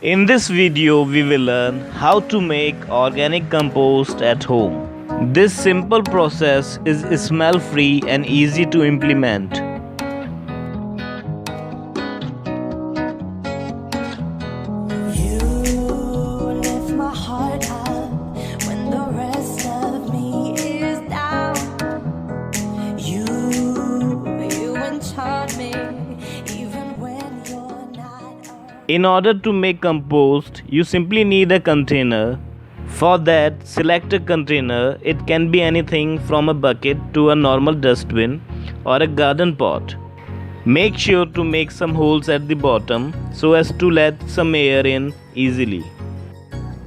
In this video, we will learn how to make organic compost at home. This simple process is smell free and easy to implement. You lift my heart up when the rest of me is down. You enchant me even when you're not around. In order to make compost, you simply need a container. For that, select a container. It can be anything from a bucket to a normal dustbin or a garden pot. Make sure to make some holes at the bottom so as to let some air in easily.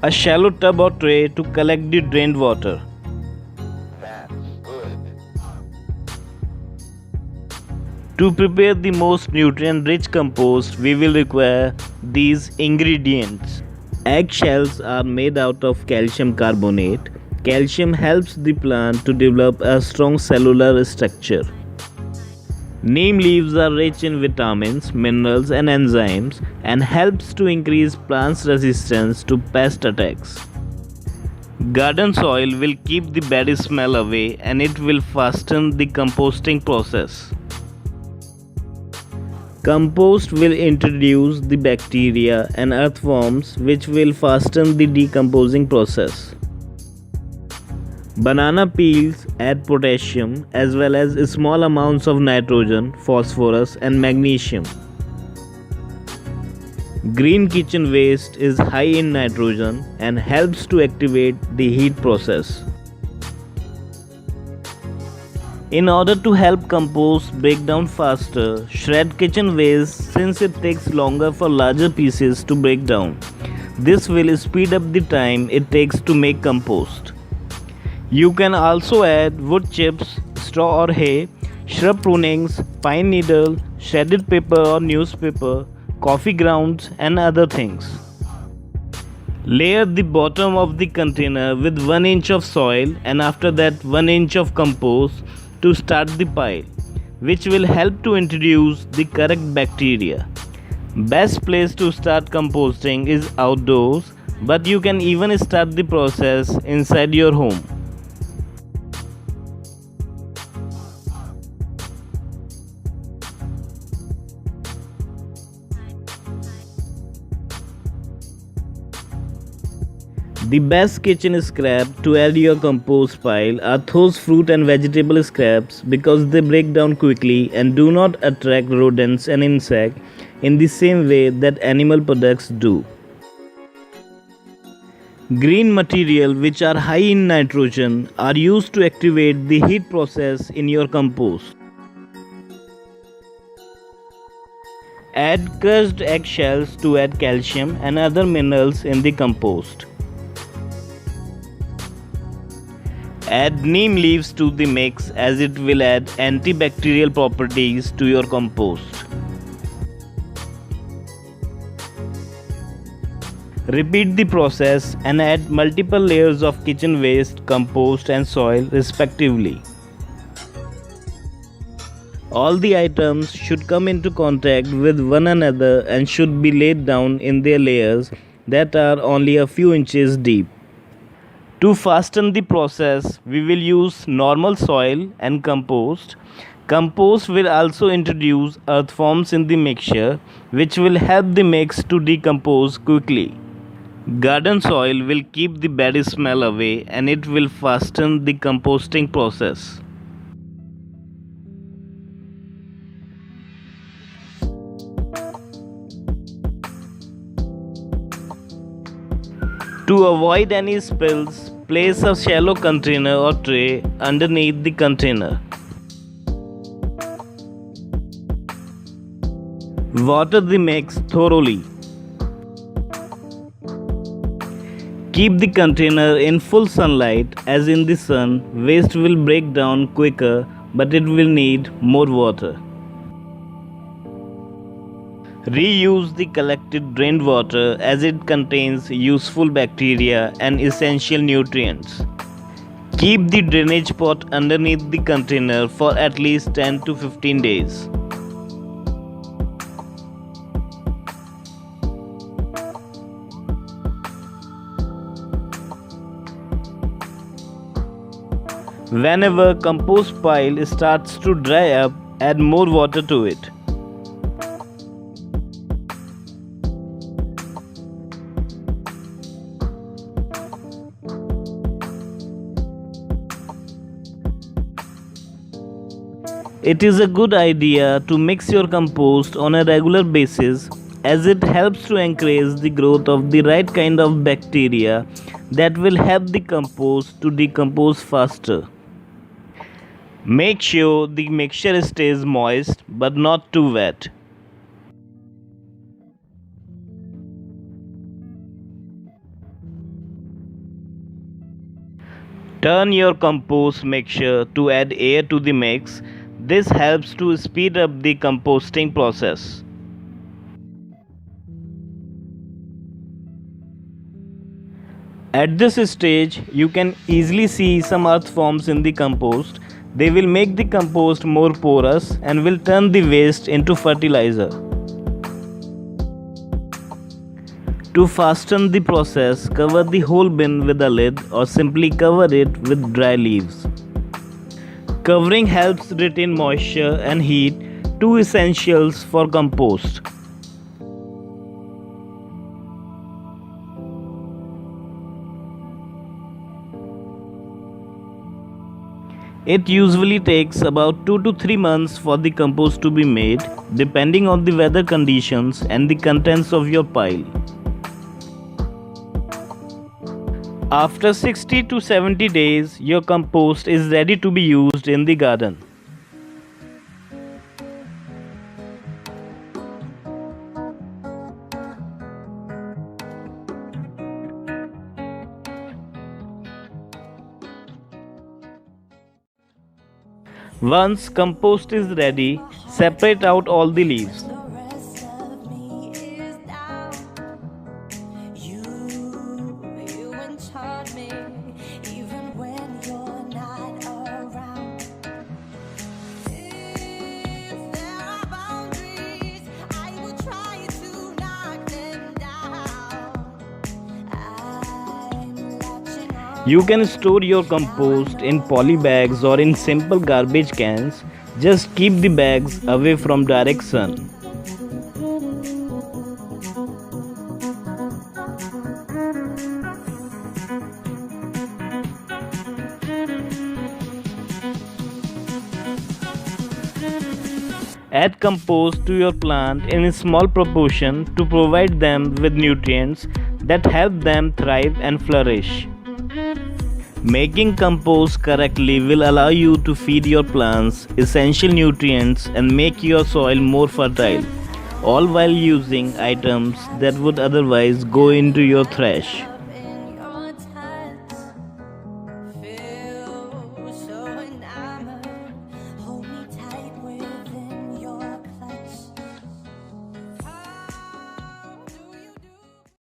A shallow tub or tray to collect the drained water. To prepare the most nutrient-rich compost, we will require these ingredients. Eggshells are made out of calcium carbonate. Calcium helps the plant to develop a strong cellular structure. Neem leaves are rich in vitamins, minerals and enzymes and helps to increase plants' resistance to pest attacks. Garden soil will keep the bad smell away and it will fasten the composting process. Compost will introduce the bacteria and earthworms which will fasten the decomposing process. Banana peels add potassium as well as small amounts of nitrogen, phosphorus and magnesium. Green kitchen waste is high in nitrogen and helps to activate the heat process. In order to help compost break down faster, shred kitchen waste since it takes longer for larger pieces to break down. This will speed up the time it takes to make compost. You can also add wood chips, straw or hay, shrub prunings, pine needle, shredded paper or newspaper, coffee grounds and other things. Layer the bottom of the container with 1 inch of soil and after that 1 inch of compost to start the pile, which will help to introduce the correct bacteria. Best place to start composting is outdoors, but you can even start the process inside your home. The best kitchen scrap to add your compost pile are those fruit and vegetable scraps because they break down quickly and do not attract rodents and insects in the same way that animal products do. Green material which are high in nitrogen are used to activate the heat process in your compost. Add crushed eggshells to add calcium and other minerals in the compost. Add neem leaves to the mix as it will add antibacterial properties to your compost. Repeat the process and add multiple layers of kitchen waste, compost and soil respectively. All the items should come into contact with one another and should be laid down in their layers that are only a few inches deep. To fasten the process, we will use normal soil and compost. Compost will also introduce earthworms in the mixture, which will help the mix to decompose quickly. Garden soil will keep the bad smell away and it will fasten the composting process. To avoid any spills, place a shallow container or tray underneath the container. Water the mix thoroughly. Keep the container in full sunlight as in the sun, waste will break down quicker but it will need more water. Reuse the collected drained water as it contains useful bacteria and essential nutrients. Keep the drainage pot underneath the container for at least 10 to 15 days. Whenever compost pile starts to dry up, add more water to it. It is a good idea to mix your compost on a regular basis as it helps to encourage the growth of the right kind of bacteria that will help the compost to decompose faster. Make sure the mixture stays moist but not too wet. Turn your compost mixture to add air to the mix. This helps to speed up the composting process. At this stage, you can easily see some earth forms in the compost. They will make the compost more porous and will turn the waste into fertilizer. To fasten the process, cover the whole bin with a lid or simply cover it with dry leaves. Covering helps retain moisture and heat, two essentials for compost. It usually takes about 2 to 3 months for the compost to be made, depending on the weather conditions and the contents of your pile. After 60 to 70 days, your compost is ready to be used in the garden. Once compost is ready, separate out all the leaves. The rest of me is down. You enchant me, even when you're not around. If there are boundaries, I will try to knock them down. I'm latching on. You can store your compost in poly bags or in simple garbage cans. Just keep the bags away from direct sun. Add compost to your plant in a small proportion to provide them with nutrients that help them thrive and flourish. Making compost correctly will allow you to feed your plants essential nutrients and make your soil more fertile, all while using items that would otherwise go into your trash.